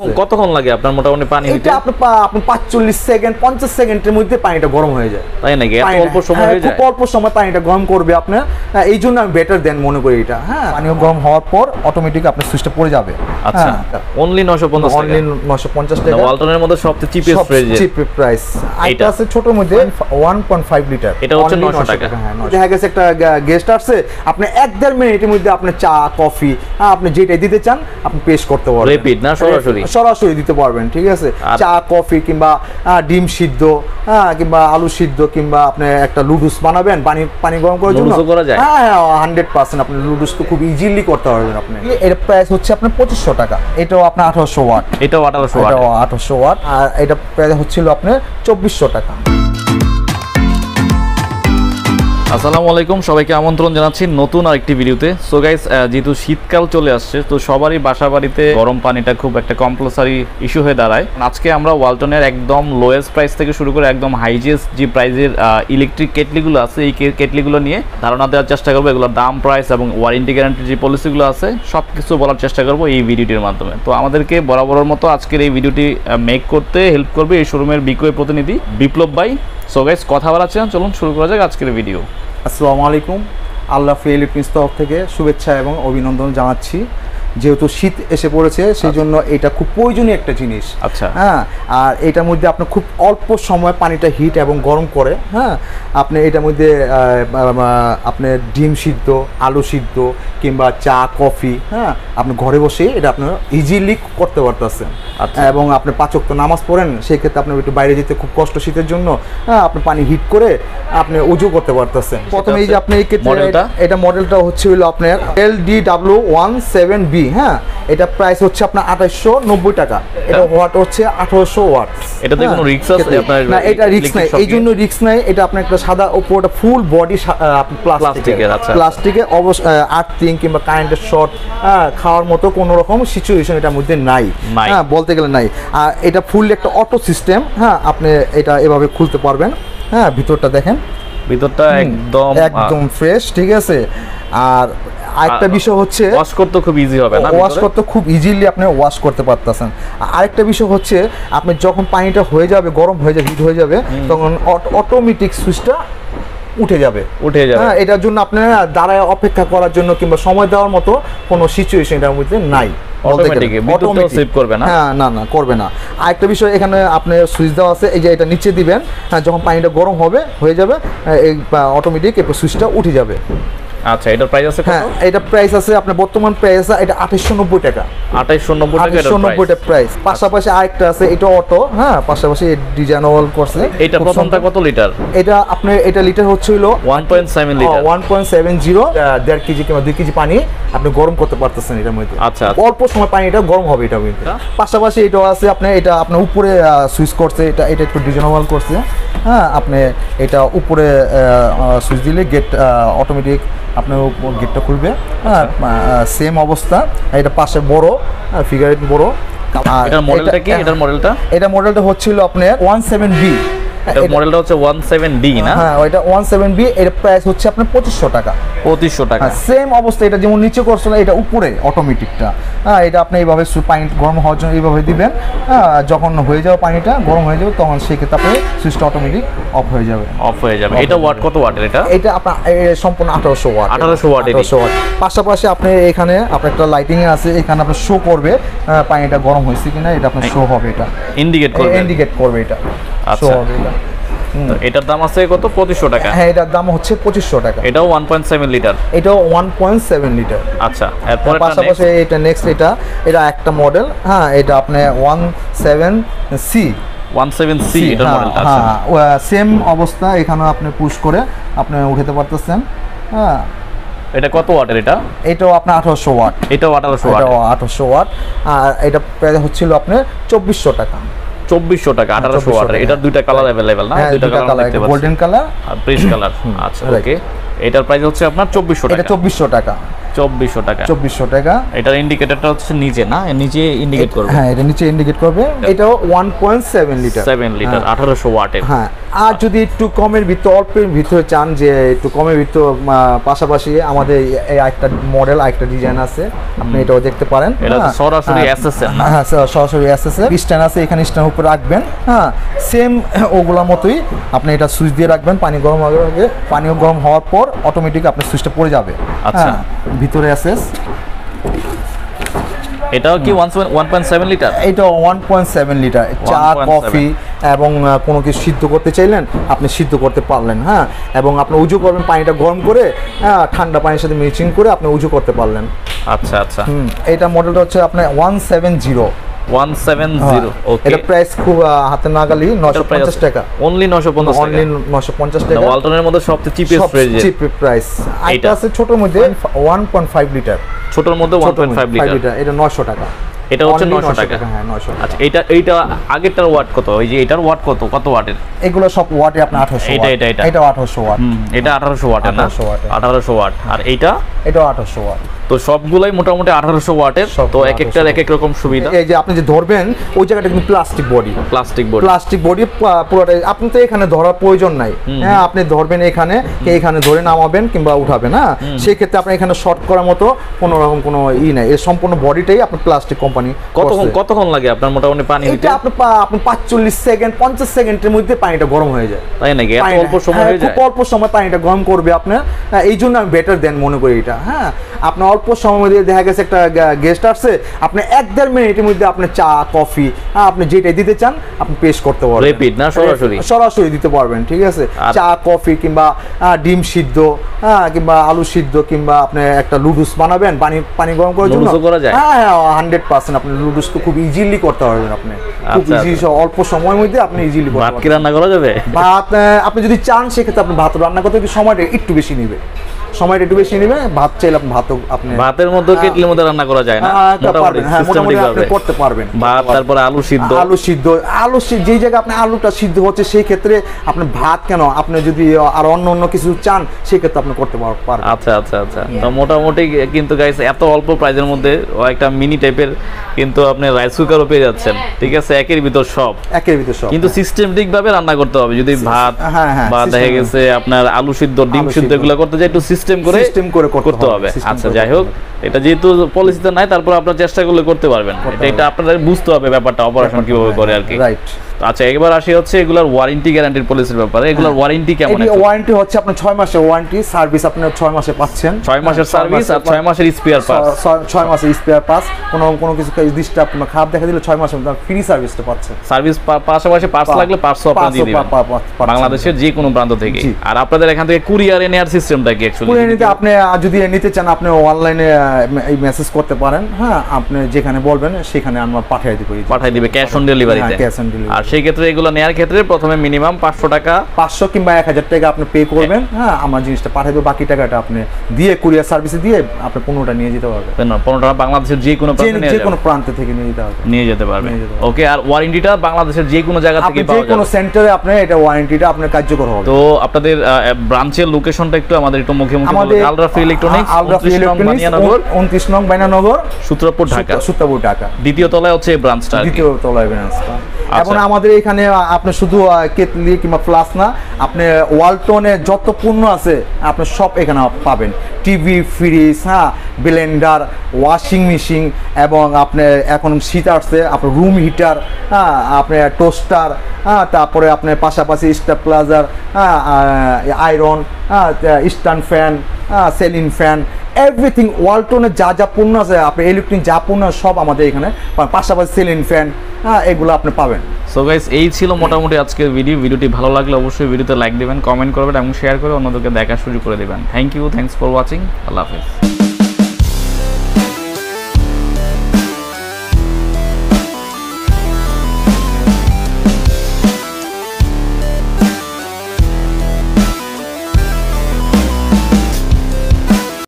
কতক্ষণ লাগে আপনার মোটামুটি পানি দিতে? এটা আপনি 45 সেকেন্ড 50 সেকেন্ডের মধ্যে পানিটা গরম হয়ে যায়। তাই নাকি? এত অল্প সময় হয়ে যায়? খুব অল্প সময় পানিটা গরম করবে আপনি, এই জন্য আমি বেটার দেন মনে করি এটা। হ্যাঁ, পানি গরম হওয়ার পর অটোমেটিক আপনার সুইচটা পড়ে যাবে। আচ্ছা, অনলি 950 টাকা। অনলি 950 টাকা। ওয়ালটনের মধ্যে সবচেয়ে চিপেস্ট প্রাইস। এটা আছে ছোটর মধ্যে 1.5 লিটার, এটা হচ্ছে 900 টাকা। হ্যাঁ, দেখা গেছে একটা গেস্ট আসছে, আপনি 1-1.5 মিনিটের মধ্যে আপনি চা কফি আপনি যেটাই দিতে চান আপনি পেশ করতে পারবেন। রিপিট না, সরাসরি দিতে পারবেন। ঠিক আছে, চা কফি কিংবা ডিম সিদ্ধ, কিংবা আলু সিদ্ধ, কিংবা আপনি একটা লুডুস বানাবেন পানি গরম করার জন্য। হ্যাঁ, 100% আপনি লুডুস তো খুব ইজিলি করতে পারবেন আপনি। এর প্রাইস হচ্ছে আপনার 2500 টাকা। এটাও আপনার 1800 ওয়াট। এটাও 1800 ওয়াট। আর এটা প্রাইস হচ্ছিল আপনার 2400 টাকা। আসসালামু আলাইকুম, সবাইকে আমন্ত্রণ জানাচ্ছি নতুন আরেকটি ভিডিওতে। সো গাইস, যেহেতু শীতকাল চলে আসছে, তো সবারই বাসা বাড়িতে গরম পানিটা খুব একটা কম্পালসারি ইস্যু হয়ে দাঁড়ায়। আজকে আমরা ওয়ালটনের একদম লোয়েস্ট প্রাইস থেকে শুরু করে একদম হাইজেস্ট যে প্রাইজের ইলেকট্রিক কেটলিগুলো আছে, এই কেটলিগুলো নিয়ে ধারণা দেওয়ার চেষ্টা করবো। এগুলোর দাম, প্রাইস এবং ওয়ারেন্টি গ্যারান্টি যে পলিসিগুলো আছে সব কিছু বলার চেষ্টা করবো এই ভিডিওটির মাধ্যমে। তো আমাদেরকে বরাবরের মতো আজকের এই ভিডিওটি মেক করতে হেল্প করবে এই শোরুমের বিক্রয় প্রতিনিধি বিপ্লব ভাই। সো গাইস, কথা বলার চেয়ে চলুন শুরু করা যাক আজকের ভিডিও। আসসালামু আলাইকুম, আল্লাহ ফ্রি ইলেকট্রনিক্স তরফ থেকে শুভেচ্ছা এবং অভিনন্দন জানাচ্ছি। যেহেতু শীত এসে পড়েছে সেই জন্য এটা খুব প্রয়োজনীয় একটা জিনিস। আচ্ছা, হ্যাঁ, আর এটার মধ্যে আপনি খুব অল্প সময় পানিটা হিট এবং গরম করে, হ্যাঁ, আপনি এটার মধ্যে আপনি ডিম সিদ্ধ, আলু সিদ্ধ কিংবা চা কফি, হ্যাঁ, আপনি ঘরে বসে এটা আপনার ইজিলি করতে পারতেছেন। এবং আপনি 5 ওয়াক্ত নামাজ পড়েন, সেই ক্ষেত্রে আপনার একটু বাইরে যেতে খুব কষ্ট শীতের জন্য, হ্যাঁ, আপনি পানি হিট করে আপনি উজু করতে পারতেছেন। প্রথমে এই যে আপনি এই ক্ষেত্রে এটা মডেলটা হচ্ছে হলো আপনার LDW17B। হ্যাঁ, এটা প্রাইস হচ্ছে আপনার 2890 টাকা। এটা ওয়াট হচ্ছে 1800 ওয়াট। এটাতে কোনো রিস্ক আছে আপনার? না, এটা রিস্ক নাই, এই জন্য রিস্ক নাই। এটা আপনার একটা সাদা উপরটা ফুল বডি প্লাস্টিকের। আচ্ছা, প্লাস্টিকে অবশ্য আর্থিং কিংবা কারেন্টের শর্ট খাওয়ার মতো কোনো রকম সিচুয়েশন এটার মধ্যে নাই। হ্যাঁ, বলতে গেলে নাই। আর এটা ফুল একটা অটো সিস্টেম। হ্যাঁ, আপনি এটা এভাবে খুলতে পারবেন। হ্যাঁ, ভিতরটা দেখেন, ভিতরটা একদম ফ্রেশ। ঠিক আছে, আর আরেকটা বিষয় হচ্ছে ওয়াশ করতে খুব ইজি হবে না? ওয়াশ করতে খুব ইজিলি আপনি ওয়াশ করতে পারতেছেন। আরেকটা বিষয় হচ্ছে আপনি যখন পানিটা হয়ে যাবে, গরম হয়ে যাবে, হিট হয়ে যাবে, তখন অটোমেটিক সুইচটা উঠে যাবে। হ্যাঁ, এটার জন্য আপনার দাঁড়ায় অপেক্ষা করার জন্য কিংবা সময় দেওয়ার মতো কোনো সিচুয়েশন এটার মধ্যে নাই। না, করবে না। আরেকটা বিষয়, এখানে আপনি সুইচ দেওয়া আছে, এই যে এটা নিচে দিবেন, হ্যাঁ, যখন পানিটা গরম হবে হয়ে যাবে এই অটোমেটিক একটু সুইচটা উঠে যাবে। আচ্ছা, এটার প্রাইস আছে? হ্যাঁ, এটা প্রাইস আছে আপনার বর্তমান প্রাইস এটা 2890 টাকা। 2890 টাকা প্রাইস। পাশাপাশি আরেকটা আছে, এটা অটো। হ্যাঁ, পাশাপাশি ডিজাইনেবল করছে। এটা প্রথমটা কত লিটার? এটা আপনার এটা লিটার হচ্ছে হলো 1.7 লিটার। 1.70 1.5 কেজি কিংবা 2 কেজি পানি আপনি গরম করতে পারতেছেন এটার মধ্যে। আচ্ছা, অল্প সময় পানিটা গরম হবে এটার মধ্যে। পাশাপাশি এটাও আছে আপনার, এটা আপনার উপরে সুইচ করছে, এটা একটু ডিজাইনেবল করছে। হ্যাঁ, আপনি এটা উপরে সুইচ দিলে গেট অটোমেটিক আপনার গেটটা খুলবে। হ্যাঁ, সেম অবস্থা। এটা পাশে বড় ফিগারেট বড়। এটার মডেলটা কি? এটা মডেলটা হচ্ছিল আপনার 17B। এটা মডেলটা হচ্ছে 17D না? হ্যাঁ, ওইটা 17B। এর প্রাইস হচ্ছে আপনার 2500 টাকা। 2500 টাকা। সেম অবস্থা, এটা যেমন নিচে করছিল এটা উপরে অটোমেটিকটা। হ্যাঁ, এটা আপনি এইভাবে পানি গরম হওয়ার জন্য এইভাবে দিবেন। হ্যাঁ, যখন হয়ে যাবে পানিটা গরম হয়ে যাবে, তখন সেই ক্ষেত্রে আপনি সুইচটা অটোমেটিক অফ হয়ে যাবে। এটা ওয়াট কত ওয়াটের? এটা আপনার সম্পূর্ণ 1800 ওয়াট। 1800 ওয়াট। পাশাপাশি আপনি এখানে আপনার একটা লাইটিং আছে, এখানে আপনার শো করবে পানিটা গরম হয়েছে কিনা, এটা আপনার শো হবে, এটা ইন্ডিকেট করবে এটা। আচ্ছা, এটার দাম আছে কত? 2500 টাকা। হ্যাঁ, এটার দাম হচ্ছে 2500 টাকা। এটাও 1.7 লিটার। এটাও 1.7 লিটার। আচ্ছা, এরপর পাশাপাশি এটা নেক্সট, এটা একটা মডেল। হ্যাঁ, এটা আপনার 17C। এটার মডেলটা। হ্যাঁ, সেম অবস্থা। এখানে আপনি পুশ করে আপনি উঠাতে পারতেছেন। হ্যাঁ, এটা কত ওয়াটের? এটাও আপনার 1800 ওয়াট। এটাও 1800 ওয়াট। আর এটা প্রাইস হচ্ছিল আপনার 2400 টাকা। 2400 টাকা, 1800 ওয়াটের। এটার দুইটা কালার अवेलेबल না? দুইটা কালার দেখতে পাচ্ছেন, গোল্ডেন কালার আর পিচ কালার। আচ্ছা, ওকে। এটার প্রাইস হচ্ছে আপনার 2400 টাকা। এটা 2400 টাকা। 2400 টাকা। এটার ইন্ডিকেটরটা হচ্ছে নিচে না? নিচে ইন্ডিকেট করবে। হ্যাঁ, এটা নিচে ইন্ডিকেট করবে। এটাও 1.7 লিটার। 7 লিটার 1800 ওয়াটের। হ্যাঁ, আর যদি একটু কমের ভিতরে অল্পের ভিতরে চান যে একটু কমের ভিতরে পাশাপাশি আমাদের এই একটা মডেল একটা ডিজাইন আছে, আপনি এটাও দেখতে পারেন। এটা সরাসরি এসএসএল, হ্যাঁ সরাসরি এসএসএল স্ট্যান্ড আছে, এখানে স্ট্যান্ড উপরে রাখবেন, হ্যাঁ সেম ওগুলোর মতোই আপনি এটা সুইচ দিয়ে রাখবেন, পানি গরম হওয়ার আগে, পানি গরম হওয়ার পর অটোমেটিক আপনার সুইচটা পড়ে যাবে। আচ্ছা, ভিতরে এসএস। এটাও কি 1.7 লিটার? এটা 1.7 লিটার চা কফি এবং কোনো কিছু সিদ্ধ করতে চাইলেন আপনি সিদ্ধ করতে পারলেন, হ্যাঁ, এবং আপনি উজু করবেন পানিটা গরম করে, হ্যাঁ ঠান্ডা পানির সাথে মিক্সিং করে আপনি উজু করতে পারলেন। আচ্ছা আচ্ছা, এটা মডেলটা হচ্ছে আপনার 170। ওকে, এটা প্রাইস খুব হাতে নাগালি 950 টাকা, অনলি 950 টাকা, অনলি 950 টাকা। ওয়ালটনের মধ্যে সবচেয়ে চিপ প্রাইস। এটা আছে ছোটর মধ্যে 1.5 লিটার, ছোটর মধ্যে 1.5 লিটার, এটা 900 টাকা। এটা হচ্ছে 900 টাকা, হ্যাঁ 900। আচ্ছা, এইটা আগেরটার ওয়াট কত? ওই যে এটার ওয়াট কত ওয়াটের? এগুলো সব ওয়াটে আপনার 1800 ওয়াট। এটা 1800 ওয়াট। এটা 1800 ওয়াটের না? 1800 ওয়াট। আর এটাও 1800 ওয়াট। তো সবগুলাই মোটামুটি 1800 ওয়াটের। তো এক একটার এক এক রকম সুবিধা। এই যে আপনি যে ধরবেন ওই জায়গাটা কিন্তু প্লাস্টিক বডি পুরোটাই, আপনি তো এখানে ধরার প্রয়োজন নাই, হ্যাঁ আপনি ধরবেন এখানে ধরে নামাবেন কিংবা উঠাবেন, হ্যাঁ সেই ক্ষেত্রে আপনি এখানে শর্ট করার মতো কোনো রকম কোনো নাই, এর সম্পূর্ণ বডিটাই আপনার প্লাস্টিক কোম্পানি। কতক্ষণ লাগে আপনার মোটামুটি পানি দিতে? এটা আপনি 45 সেকেন্ড 50 সেকেন্ডের মধ্যে পানিটা গরম হয়ে যায়। তাই নাকি? এত অল্প সময় হয়ে যায়? খুব অল্প সময় পানিটা গরম করবে আপনার, এই জন্য আমি বেটার দেন মনে করি এটা। হ্যাঁ আপনার অল্প সময়ের মধ্যে দেখা গেছে একটা গেস্ট আসছে, আপনি 1-1.5 মিনিটের মধ্যে আপনি চা কফি আপনি যেটাই দিতে চান আপনি পেশ করতে পারবেন, রিপিট না সরাসরি দিতে পারবেন, ঠিক আছে। চা কফি কিংবা ডিম সিদ্ধ, কিংবা আলু সিদ্ধ, কিংবা আপনি একটা লুডুস বানাবেন পানি গরম করার জন্য, হ্যাঁ 100% আপনি লুডুস তো খুব ইজিলি করতে পারবেন, আপনি খুব ইজি অল্প সময়ের মধ্যে আপনি ইজিলি করতে পারবেন। ভাত কি রান্না করা যাবে? ভাত আপনি যদি চান সেক্ষেত্রে আপনি ভাত রান্না করতে সময়টা একটু বেশি নেবে, ভাত চাইলে আপনি ভাতের মধ্যে কেটলির মধ্যে রান্না করা যায় না? মোটামুটি আপনি করতে পারবেন। ভাত, তারপরে আলু সিদ্ধ যেই জায়গায় আপনি আলুটা সিদ্ধ হচ্ছে সেই ক্ষেত্রে আপনি ভাত কেন, আপনি যদি আর অন্য কিছু চান সেই ক্ষেত্রে আপনি করতে পারবেন। আচ্ছা আচ্ছা আচ্ছা, তো মোটামুটি কিন্তু গাইস এত অল্প প্রাইসের মধ্যে একটা মিনি টাইপের কিন্তু আপনি রাইস কুকারও পেয়ে যাচ্ছেন, ঠিক আছে, একের ভিতর সব, কিন্তু সিস্টেমেটিক ভাবে রান্না করতে হবে। যদি ভাত বা দেখা গেছে আপনার আলু সিদ্ধ ডিম সিদ্ধ এগুলো করতে চাই একটু সিস্টেম করে করতে হবে। আচ্ছা যাই হোক, এটা যেহেতু পলিসিতে নাই তারপর আপনার চেষ্টা করলে করতে পারবেন, এটা আপনাদের বুঝতে হবে ব্যাপারটা, অপারেশন কিভাবে করে আর কি। রাইট। আচ্ছা এবার আসি হচ্ছে এগুলার ওয়ারেন্টি গ্যারান্টির পলিসির ব্যাপারে। এগুলার ওয়ারেন্টি কেমন? ওয়ারেন্টি হচ্ছে আপনার 6 মাসের ওয়ারেন্টি, সার্ভিস আপনার 6 মাসে পাচ্ছেন, 6 মাসের সার্ভিস আর 6 মাসের স্পেয়ার পাস, 6 মাসের স্পেয়ার পাস। কোনো কিছু ডিস্টার্ব খারাপ দেখা দিলে 6 মাসের মধ্যে ফ্রি সার্ভিসটা পাচ্ছেন। সার্ভিস পাশাপাশি পার্টস লাগলে পার্টসও আপনারা দিয়ে দিবেন বাংলাদেশের যে কোনো প্রান্ত থেকে। আর আপনাদের এখান থেকে কুরিয়ারে নেয়ার সিস্টেমটা কি? অ্যাকচুয়ালি কুরিয়ারে নিতে আপনি যদি নিতে চান আপনি অনলাইনে এই মেসেজ করতে পারেন, হ্যাঁ আপনি যেখানে বলবেন সেখানে আমরা পাঠিয়ে দিবে ক্যাশ অন ডেলিভারিতে। আর সেই ক্ষেত্রে এগুলো নেয়ার ক্ষেত্রে প্রথমে মিনিমাম 500 টাকা, 500 কিংবা 1000 টাকা আপনি পে করবেন, হ্যাঁ আমার জিনিসটা পাঠিয়ে দেব, বাকি টাকাটা আপনি দিয়ে কুরিয়ার সার্ভিসে দিয়ে আপনি 15টা নিয়ে যেতে পারবেন। 15টা বাংলাদেশের যে কোনো প্রান্ত থেকে নিয়ে যেতে পারবেন। ওকে। আর ওয়ারেন্টিটা বাংলাদেশের যে কোনো জায়গা থেকে পাওয়া যাবে, যে কোনো সেন্টারে আপনি এটা ওয়ারেন্টিটা আপনার কার্যকর হবে। তো আপনাদের ব্রাঞ্চের লোকেশনটা একটু আমাদের একটু মুখে আলরাফি ইলেকট্রনিক্স 29 নং বায়নানগর সূত্রপুর ঢাকা। দ্বিতীয় তলায় হচ্ছে এই ব্রাঞ্চটা, এবং আমাদের এখানে আপনি শুধু কেটলি কিংবা ফ্লাস না, আপনি ওয়ালটনে যত পণ্য আছে আপনি সব এখানে পাবেন। টিভি, ফ্রিজ, হ্যাঁ ব্লেন্ডার, ওয়াশিং মেশিন, এবং আপনি এখন শীত আসছে আপনার রুম হিটার, হ্যাঁ আপনার টোস্টার, হ্যাঁ তারপরে আপনার পাশাপাশি স্টেবিলাইজার, হ্যাঁ আয়রন, হ্যাঁ stand fan, ceiling fan, everything ওয়ালটনের যা পণ্য আছে আপনি ইলেকট্রিক যা পণ্য সব আমাদের এখানে, পাশাপাশি সেলিং ফ্যান, হ্যাঁ এগুলো আপনি পাবেন। সো গাইস এই ছিল মোটামুটি আজকের ভিডিওটি ভালো লাগলে অবশ্যই ভিডিওতে লাইক দিবেন, কমেন্ট করবেন এবং শেয়ার করে অন্যদেরকে দেখার সুযোগ করে দেবেন। Thanks for watching. আল্লাহ হাফেজ।